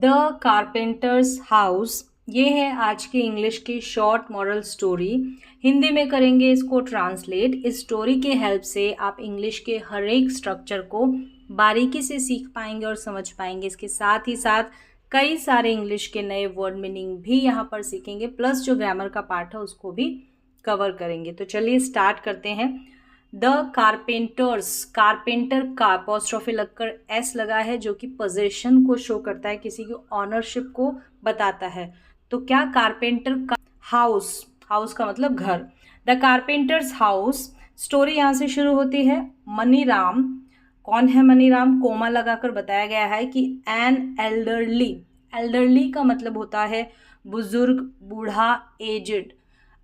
The carpenters house, ये है आज की इंग्लिश की शॉर्ट मॉरल स्टोरी। हिंदी में करेंगे इसको ट्रांसलेट। इस स्टोरी के हेल्प से आप इंग्लिश के हर एक स्ट्रक्चर को बारीकी से सीख पाएंगे और समझ पाएंगे। इसके साथ ही साथ कई सारे इंग्लिश के नए वर्ड मीनिंग भी यहाँ पर सीखेंगे, प्लस जो ग्रामर का पार्ट है उसको भी कवर करेंगे। तो चलिए स्टार्ट करते हैं। द कारपेंटर्स, कारपेंटर का अपॉस्ट्रोफी लगकर एस लगा है, जो कि पोजीशन को शो करता है, किसी की ऑनरशिप को बताता है। तो क्या कारपेंटर का हाउस, हाउस का मतलब घर। द कारपेंटर्स हाउस, स्टोरी यहाँ से शुरू होती है। मनीराम, कौन है मनीराम, कोमा लगाकर बताया गया है कि एन एल्डरली, एल्डरली का मतलब होता है बुजुर्ग, बूढ़ा, एजड।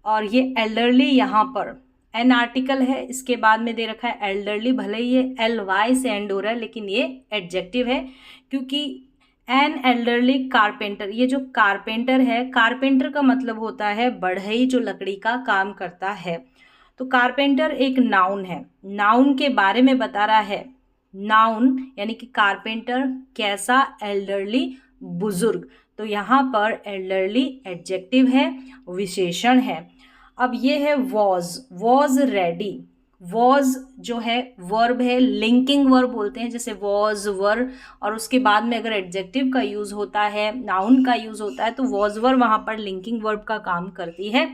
और ये एल्डरली यहाँ पर एन आर्टिकल है, इसके बाद में दे रखा है एल्डरली। भले ही ये एल वाई से एंड हो रहा है, लेकिन ये एडजेक्टिव है, क्योंकि एन एल्डरली कारपेंटर, ये जो कारपेंटर है, कारपेंटर का मतलब होता है बढ़ई, जो लकड़ी का काम करता है। तो कारपेंटर एक नाउन है, नाउन के बारे में बता रहा है। नाउन यानी कि कारपेंटर कैसा, एल्डरली, बुजुर्ग। तो यहाँ पर एल्डरली एडजेक्टिव है, विशेषण है। अब ये है वॉज रेडी। वॉज जो है वर्ब है, लिंकिंग वर्ब बोलते हैं, जैसे वॉज वर, और उसके बाद में अगर एडजेक्टिव का यूज होता है, नाउन का यूज होता है, तो वॉज वर वहाँ पर लिंकिंग वर्ब का काम करती है।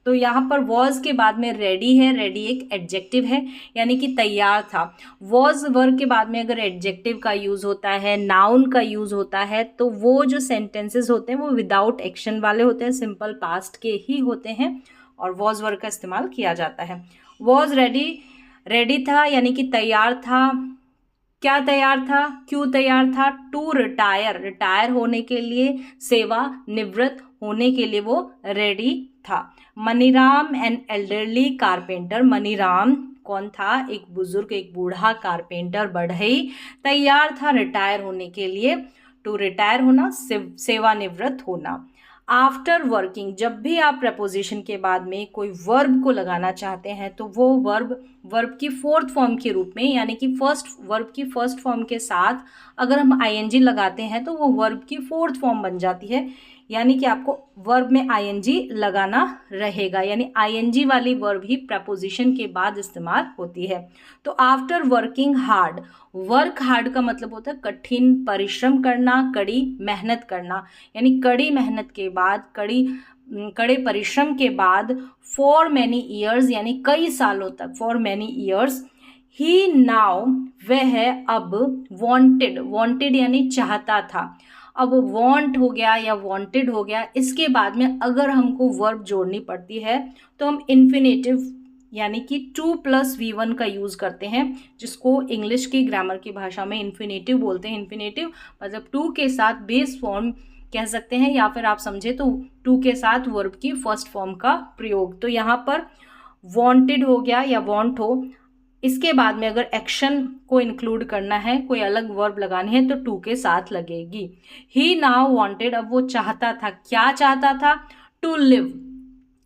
तो यहाँ पर वॉज के बाद में रेडी है, रेडी एक एडजेक्टिव है, यानी कि तैयार था। वॉज वर के बाद में अगर एडजेक्टिव का यूज होता है, नाउन का यूज होता है, तो वो जो सेंटेंसेस होते हैं वो विदाउट एक्शन वाले होते हैं, सिंपल पास्ट के ही होते हैं, और वॉज वर्ड का इस्तेमाल किया जाता है। वॉज रेडी, रेडी था यानी कि तैयार था। क्या तैयार था, क्यों तैयार था, टू रिटायर, रिटायर होने के लिए, सेवा निवृत्त होने के लिए वो रेडी था। Maniram an elderly carpenter, Maniram कौन था, एक बुजुर्ग, एक बूढ़ा कारपेंटर, बढ़ई, तैयार था रिटायर होने के लिए। टू रिटायर होना, सेवानिवृत्त होना। आफ्टर वर्किंग, जब भी आप प्रपोजिशन के बाद में कोई वर्ब को लगाना चाहते हैं, तो वो वर्ब की फोर्थ फॉर्म के रूप में, यानी कि वर्ब की फर्स्ट फॉर्म के साथ अगर हम आईएनजी लगाते हैं, तो वो वर्ब की फोर्थ फॉर्म बन जाती है, यानी कि आपको वर्ब में आईएनजी लगाना रहेगा, यानी आईएनजी वाली वर्ब ही प्रपोजिशन के बाद इस्तेमाल होती है। तो after working hard, work hard का मतलब होता है कठिन परिश्रम करना, कड़ी मेहनत करना, यानी कड़ी मेहनत के बाद, कड़े परिश्रम के बाद, फॉर मैनी ईयर्स यानी कई सालों तक, for many years, he now वह अब, वांटेड, वांटेड यानी चाहता था। अब वांट हो गया या वांटेड हो गया, इसके बाद में अगर हमको वर्ब जोड़नी पड़ती है, तो हम इन्फिनेटिव यानी कि 2+V1 का यूज़ करते हैं, जिसको इंग्लिश की ग्रामर की भाषा में इन्फिनेटिव बोलते हैं। इन्फिनेटिव मतलब 2 के साथ बेस फॉर्म कह सकते हैं, या फिर आप समझे तो 2 के साथ वर्ब की फर्स्ट फॉर्म का प्रयोग। तो यहाँ पर वांटेड हो गया या वांट हो, इसके बाद में अगर एक्शन को इंक्लूड करना है, कोई अलग वर्ब लगानी है, तो 2 के साथ लगेगी। ही नाउ वांटेड, अब वो चाहता था, क्या चाहता था, टू लिव।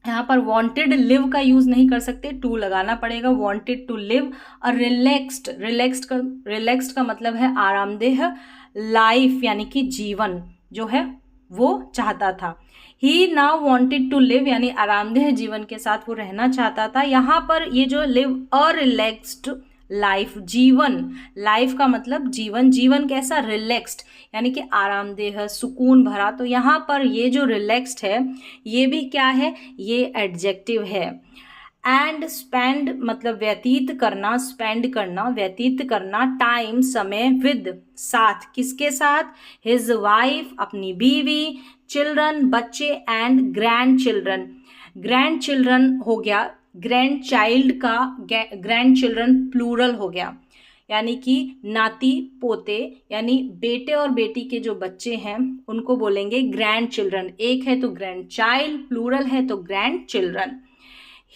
यहाँ पर वांटेड लिव का यूज नहीं कर सकते, टू लगाना पड़ेगा, wanted to live a relaxed, relaxed का मतलब है आरामदेह, लाइफ यानी कि जीवन जो है वो चाहता था। ही नाउ वॉन्टेड टू लिव यानी आरामदेह जीवन के साथ वो रहना चाहता था। यहाँ पर ये जो लिव अ रिलैक्स्ड लाइफ, जीवन, लाइफ का मतलब जीवन, जीवन कैसा, रिलैक्स्ड यानी कि आरामदेह, सुकून भरा। तो यहाँ पर ये जो रिलैक्स्ड है, ये भी क्या है, ये एडजेक्टिव है। एंड स्पेंड मतलब व्यतीत करना, स्पेंड करना, व्यतीत करना, टाइम समय, विद साथ, किसके साथ, हिज वाइफ अपनी बीवी, चिल्ड्रन बच्चे, and grand children, grand children हो गया, ग्रैंड चाइल्ड का ग्रैंड चिल्ड्रन प्लूरल हो गया, यानी कि नाती पोते, यानी बेटे और बेटी के जो बच्चे हैं उनको बोलेंगे ग्रैंड चिल्ड्रन। एक है तो ग्रैंड चाइल्ड, प्लूरल है तो grand children.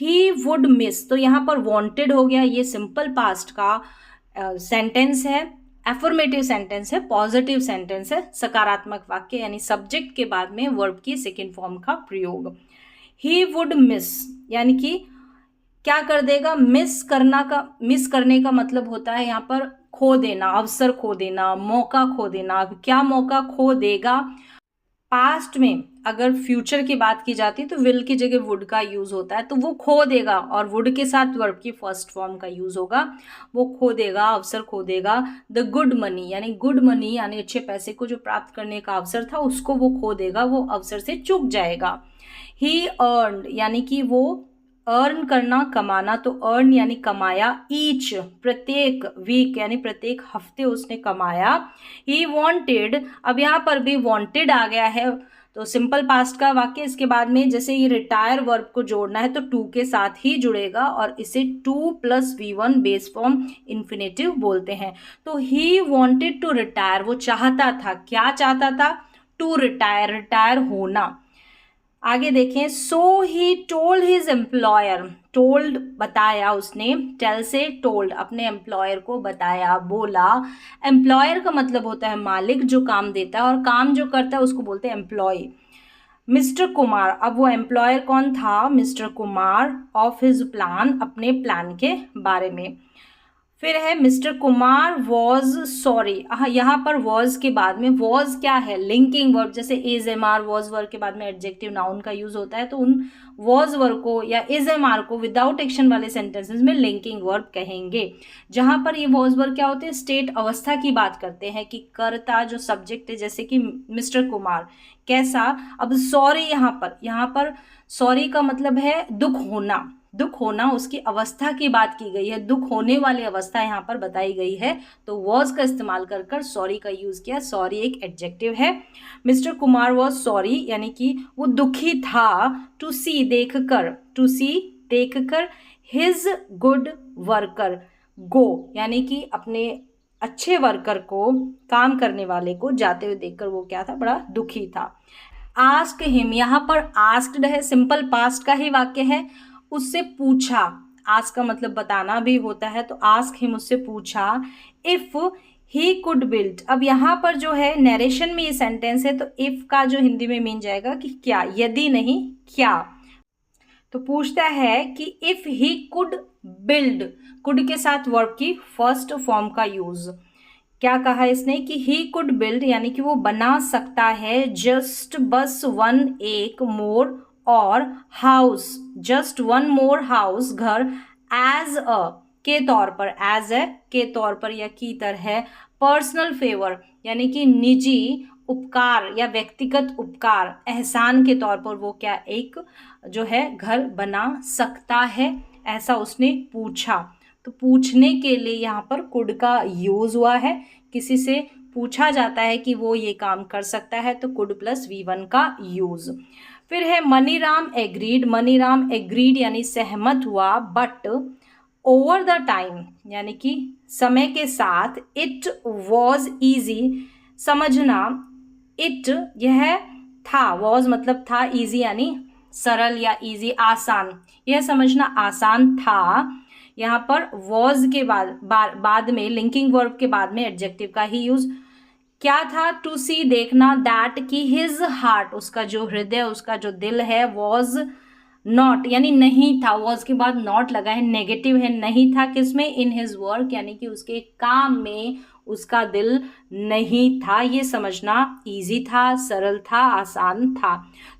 He would miss, तो यहाँ पर वांटेड हो गया, ये सिंपल पास्ट का सेंटेंस है, एफर्मेटिव सेंटेंस है, पॉजिटिव सेंटेंस है, सकारात्मक वाक्य, यानी सब्जेक्ट के बाद में वर्ब की सेकेंड फॉर्म का प्रयोग। ही वुड मिस यानी कि क्या कर देगा, मिस करने का मतलब होता है यहाँ पर खो देना, अवसर खो देना, मौका खो देना। अब क्या मौका खो देगा, पास्ट में अगर फ्यूचर की बात की जाती है तो विल की जगह वुड का यूज होता है, तो वो खो देगा, और वुड के साथ वर्ब की फर्स्ट फॉर्म का यूज होगा। वो खो देगा, अवसर खो देगा। द गुड मनी, यानी गुड मनी यानी अच्छे पैसे को जो प्राप्त करने का अवसर था उसको वो खो देगा, वो अवसर से चूक जाएगा। ही अर्नड, यानी कि वो अर्न करना, कमाना, तो अर्न यानी कमाया, ईच प्रत्येक, वीक यानी प्रत्येक हफ्ते उसने कमाया। ही वॉन्टेड, अब यहाँ पर भी वॉन्टेड आ गया है, तो सिंपल पास्ट का वाक्य, इसके बाद में जैसे ये रिटायर वर्ब को जोड़ना है तो टू के साथ ही जुड़ेगा, और इसे two plus V1 base form infinitive बोलते हैं। तो ही वॉन्टेड टू रिटायर, वो चाहता था, क्या चाहता था, टू रिटायर, रिटायर होना। आगे देखें, so he told his employer, told बताया उसने, टेल से टोल्ड, अपने एम्प्लॉयर को बताया, बोला। एम्प्लॉयर का मतलब होता है मालिक जो काम देता है, और काम जो करता है उसको बोलते हैं एम्प्लॉय। मिस्टर कुमार, अब वो एम्प्लॉयर कौन था, mister Kumar, of his plan, अपने प्लान के बारे में। फिर है मिस्टर कुमार वॉज सॉरी, यहाँ पर वॉज के बाद में, वॉज क्या है, लिंकिंग वर्ब, जैसे is am are was verb के बाद में एडजेक्टिव नाउन का यूज होता है, तो उन वॉज वर्ब को या इज एम आर को विदाउट एक्शन वाले सेंटेंसेस में लिंकिंग वर्ब कहेंगे। जहां पर ये वॉज वर्ब क्या होते हैं, स्टेट अवस्था की बात करते हैं कि कर्ता जो सब्जेक्ट है, जैसे कि मिस्टर कुमार कैसा। अब सॉरी, यहाँ पर सॉरी का मतलब है दुख होना, दुख होना, उसकी अवस्था की बात की गई है, दुख होने वाली अवस्था यहाँ पर बताई गई है, तो वॉज का इस्तेमाल कर कर सॉरी का यूज किया। सॉरी एक एडजेक्टिव है। मिस्टर कुमार वॉज सॉरी, यानी कि वो दुखी था, टू सी देखकर, टू सी देखकर, हिज गुड वर्कर, गो यानी कि अपने अच्छे वर्कर को, काम करने वाले को जाते हुए देखकर वो क्या था, बड़ा दुखी था। आस्क हिम, यहाँ पर आस्क्ड है, सिंपल पास्ट का ही वाक्य है, उससे पूछा। आस्क का मतलब बताना भी होता है, तो आस्क हिम, उससे पूछा। इफ ही कुड बिल्ड, अब यहाँ पर जो है नरेशन में ये सेंटेंस है, तो इफ का जो हिंदी में मीन जाएगा कि क्या, यदि नहीं क्या। तो पूछता है कि if he could build, could के साथ वर्ब की फर्स्ट फॉर्म का यूज। क्या कहा इसने कि ही कुड बिल्ड, यानी कि वो बना सकता है, जस्ट बस वन, एक, मोर और house, just one more house, घर, एज अ के तौर पर, एज ए के तौर पर या की तरह, पर्सनल फेवर यानी कि निजी उपकार या व्यक्तिगत उपकार, एहसान के तौर पर वो क्या एक जो है घर बना सकता है, ऐसा उसने पूछा। तो पूछने के लिए यहाँ पर कुड का यूज हुआ है, किसी से पूछा जाता है कि वो ये काम कर सकता है, तो कुड प्लस V1 का यूज। फिर है मनीराम एग्रीड, मनीराम एग्रीड यानी सहमत हुआ, बट ओवर द टाइम यानी कि समय के साथ, इट वॉज ईजी, समझना, इट यह था, वॉज मतलब था, ईजी यानी सरल या ईजी आसान, यह समझना आसान था। यहाँ पर वॉज के बाद में लिंकिंग वर्ब के बाद में एडजेक्टिव का ही यूज। क्या था, टू सी देखना, दैट की हिज हार्ट, उसका जो हृदय, उसका जो दिल है, वॉज नॉट यानी नहीं था, वॉज के बाद नॉट लगा है, नेगेटिव है, नहीं था किसमें, इन हिज वर्क यानी कि उसके काम में उसका दिल नहीं था, ये समझना इजी था, सरल था, आसान था।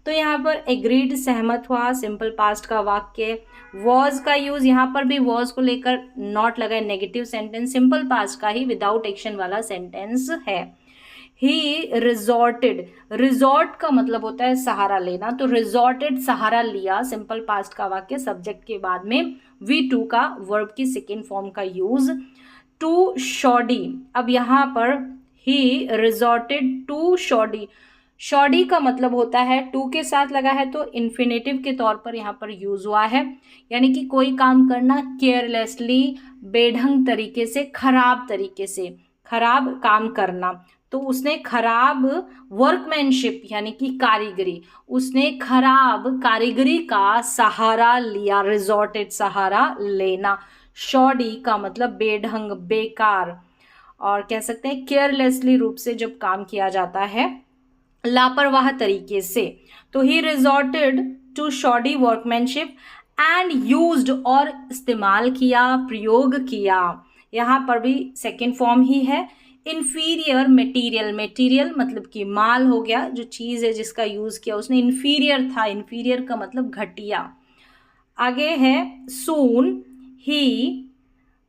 तो यहाँ पर एग्रीड सहमत हुआ, सिंपल पास्ट का वाक्य। वॉज का यूज, यहाँ पर भी वॉज को लेकर नॉट लगा है, नेगेटिव सेंटेंस, सिंपल पास्ट का ही विदाउट एक्शन वाला सेंटेंस है। ही रिजॉर्टेड, रिजॉर्ट का मतलब होता है सहारा लेना, तो रिजॉर्टेड सहारा लिया, सिंपल पास्ट का वाक्य, सब्जेक्ट के बाद में V2 का वर्ब की सेकेंड फॉर्म का यूज। टू शॉडी, अब यहाँ पर ही रिजॉर्टेड टू शॉडी, शॉडी का मतलब होता है टू के साथ लगा है तो इन्फिनेटिव के तौर पर यहाँ पर यूज हुआ है, यानी कि कोई काम करना केयरलेसली, बेढंग तरीके से, खराब तरीके से, खराब काम करना। तो उसने खराब वर्कमैनशिप यानी कि कारीगरी, उसने खराब कारीगरी का सहारा लिया, रिजॉर्टेड सहारा लेना। शॉडी का मतलब बेढंग, बेकार, और कह सकते हैं केयरलेसली रूप से जब काम किया जाता है, लापरवाह तरीके से। तो he resorted to shoddy workmanship and used और इस्तेमाल किया, प्रयोग किया, यहाँ पर भी सेकेंड फॉर्म ही है। इन्फीरियर मटेरियल, मटेरियल मतलब कि माल हो गया, जो चीज़ है जिसका यूज़ किया उसने इन्फीरियर था, इन्फीरियर का मतलब घटिया। आगे है सून ही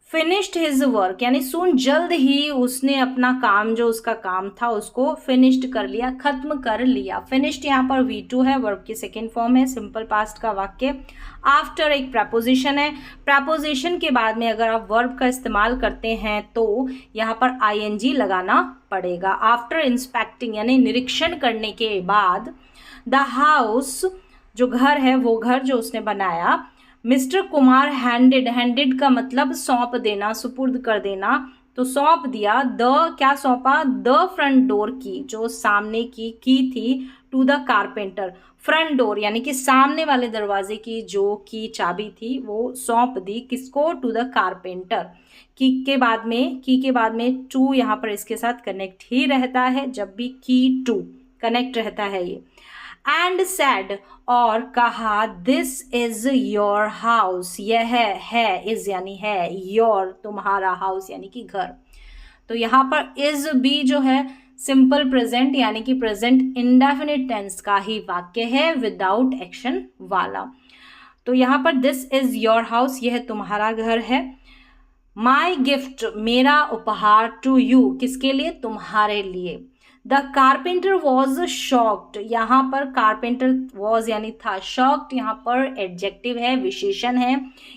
फिनिश्ड हिज वर्क, यानी सुन जल्द ही उसने अपना काम, जो उसका काम था उसको फिनिश्ड कर लिया, खत्म कर लिया। फिनिश्ड यहाँ पर V2 है, वर्ब की सेकेंड फॉर्म है, सिंपल पास्ट का वाक्य। आफ्टर एक प्रपोजिशन है, प्रपोजिशन के बाद में अगर आप वर्ब का इस्तेमाल करते हैं तो यहाँ पर ING लगाना पड़ेगा। आफ्टर इंस्पेक्टिंग यानी निरीक्षण करने के बाद, द हाउस जो घर है, वो घर जो उसने बनाया, मिस्टर कुमार हैंडेड, हैंडेड का मतलब सौंप देना, सुपुर्द कर देना, तो सौंप दिया। द क्या सौंपा, द फ्रंट डोर की, जो सामने की थी, to the carpenter. Front door यानी कि सामने वाले दरवाजे की जो की चाबी थी वो सौंप दी, किसको, टू द कारपेंटर। की के बाद में टू यहाँ पर इसके साथ कनेक्ट ही रहता है, जब भी की टू कनेक्ट रहता है ये। एंड सैड और कहा, दिस इज योर हाउस, यह है, इज यानी है, योर तुम्हारा, हाउस यानी कि घर। तो यहाँ पर इज भी जो है सिंपल प्रेजेंट यानी कि प्रेजेंट इंडेफिनिट टेंस का ही वाक्य है, विदाउट एक्शन वाला। तो यहाँ पर दिस इज योर हाउस, यह तुम्हारा घर है। माई गिफ्ट मेरा उपहार, टू यू किसके लिए, तुम्हारे लिए। द कारपेंटर वॉज शॉक्ड, यहाँ पर कारपेंटर वॉज यानी था, शॉक्ड यहाँ पर एडजेक्टिव है, विशेषण है,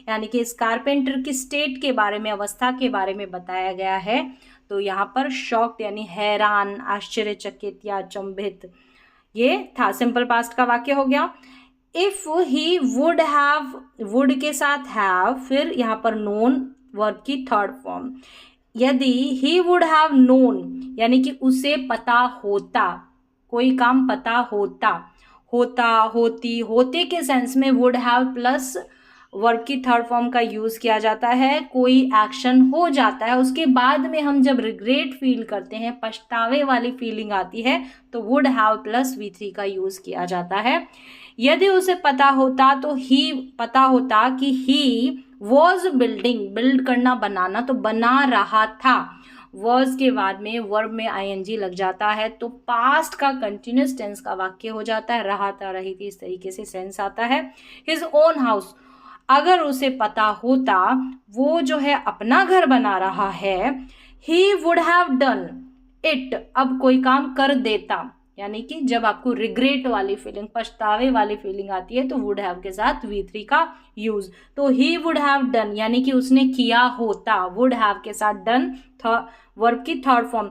यानी कि इस कारपेंटर की स्टेट के बारे में, अवस्था के बारे में बताया गया है। तो यहाँ पर शॉक्ड यानी हैरान, आश्चर्यचकित या अचंभित, ये था। सिंपल पास्ट का वाक्य हो गया। If he would have, would के साथ हैव, फिर यहाँ पर नोन वर्ब की थर्ड फॉर्म। यदि ही वुड हैव नोन यानी कि उसे पता होता, कोई काम पता होता, होता, होती, होते के सेंस में वुड हैव प्लस वर्ब की थर्ड फॉर्म का यूज किया जाता है। कोई एक्शन हो जाता है, उसके बाद में हम जब रिग्रेट फील करते हैं, पछतावे वाली फीलिंग आती है, तो वुड हैव प्लस V3 का यूज किया जाता है। यदि उसे पता होता, तो ही पता होता कि ही वॉज बिल्डिंग, बिल्ड करना, बनाना, तो बना रहा था। वॉज के बाद में वर्ब में ING लग जाता है, तो पास्ट का कंटिन्यूस टेंस का वाक्य हो जाता है, रहा था, रही थी, इस तरीके से सेंस आता है। हिज ओन हाउस, अगर उसे पता होता वो जो है अपना घर बना रहा है, he would have done it, अब कोई काम कर देता, यानी कि जब आपको रिग्रेट वाली फीलिंग, पछतावे वाली फीलिंग आती है, तो वुड हैव के साथ V3 का यूज। तो ही वुड हैव डन यानी कि उसने किया होता, वुड हैव के साथ डन वर्ब की third form,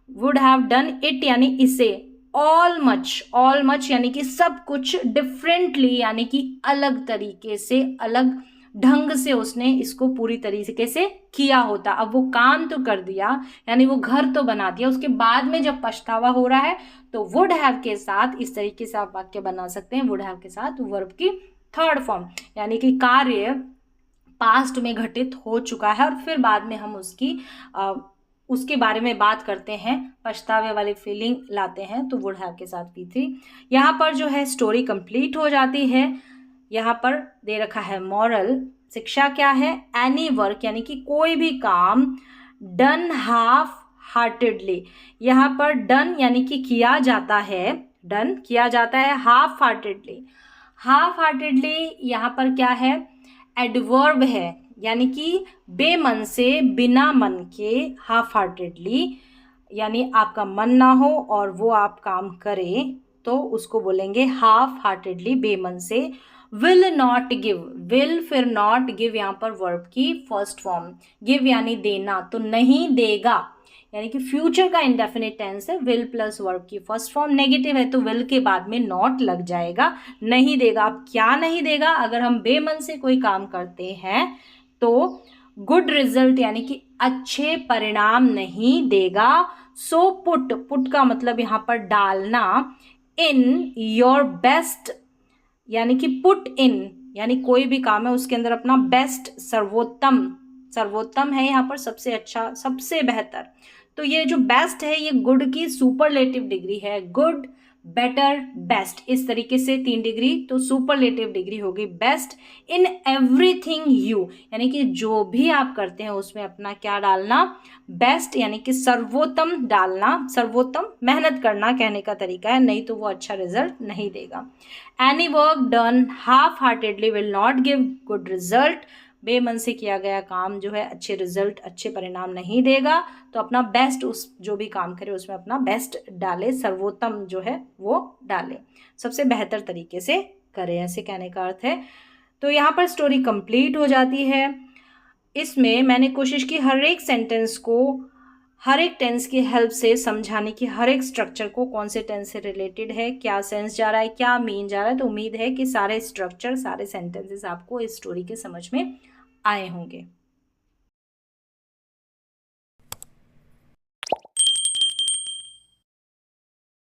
would have done it यानी इसे। ऑल मच यानी कि सब कुछ, डिफरेंटली यानी कि अलग तरीके से, अलग ढंग से उसने इसको पूरी तरीके से किया होता। अब वो काम तो कर दिया, यानी वो घर तो बना दिया, उसके बाद में जब पछतावा हो रहा है तो वुड हैव के साथ इस तरीके से आप वाक्य बना सकते हैं, वुड हैव के साथ वर्ब की थर्ड फॉर्म, यानी कि कार्य पास्ट में घटित हो चुका है और फिर बाद में हम उसके बारे में बात करते हैं, पछतावे वाली फीलिंग लाते हैं, तो वुड हैव के साथ V3। यहाँ पर जो है स्टोरी कंप्लीट हो जाती है। यहाँ पर दे रखा है मॉरल, शिक्षा क्या है, एनी वर्क यानी कि कोई भी काम, डन हाफ हार्टेडली, यहाँ पर डन यानी कि किया जाता है, डन किया जाता है, हाफ हार्टेडली, हाफ हार्टेडली यहाँ पर क्या है, एडवर्ब है, यानी कि बेमन से, बिना मन के, हाफ हार्टेडली यानी आपका मन ना हो और वो आप काम करें तो उसको बोलेंगे हाफ हार्टेडली, बेमन से। विल नॉट गिव, विल फिर नॉट, गिव यहाँ पर वर्ब की फर्स्ट फॉर्म, गिव यानी देना, तो नहीं देगा, यानी कि फ्यूचर का इंडेफिनिट टेंस है, विल प्लस वर्ब की फर्स्ट फॉर्म, नेगेटिव है तो विल के बाद में नॉट लग जाएगा, नहीं देगा। अब क्या नहीं देगा, अगर हम बेमन से कोई काम करते हैं तो गुड रिजल्ट यानी कि अच्छे परिणाम नहीं देगा। सो पुट का मतलब यहाँ पर डालना, इन योर बेस्ट यानी कि पुट इन, यानी कोई भी काम है उसके अंदर अपना बेस्ट, सर्वोत्तम, सर्वोत्तम है यहाँ पर सबसे अच्छा, सबसे बेहतर। तो ये जो बेस्ट है ये गुड की सुपरलेटिव डिग्री है, गुड बेटर, बेस्ट, इस तरीके से 3 डिग्री, तो सुपरलेटिव डिग्री होगी बेस्ट इन एवरीथिंग यू, यानी कि जो भी आप करते हैं उसमें अपना क्या डालना, बेस्ट, यानी कि सर्वोत्तम डालना, सर्वोत्तम मेहनत करना कहने का तरीका है, नहीं तो वो अच्छा रिजल्ट नहीं देगा। Any work done half heartedly will not give good result, बेमन से किया गया काम जो है अच्छे रिजल्ट, अच्छे परिणाम नहीं देगा, तो अपना बेस्ट, उस जो भी काम करे उसमें अपना बेस्ट डाले, सर्वोत्तम जो है वो डाले, सबसे बेहतर तरीके से करे, ऐसे कहने का अर्थ है। तो यहाँ पर स्टोरी कंप्लीट हो जाती है। इसमें मैंने कोशिश की हर एक सेंटेंस को हर एक टेंस की हेल्प से समझाने की, हर एक स्ट्रक्चर को कौन से टेंस से रिलेटेड है, क्या सेंस जा रहा है, क्या मीन जा रहा है। तो उम्मीद है कि सारे स्ट्रक्चर, सारे सेंटेंसेस आपको इस स्टोरी के समझ में आए होंगे।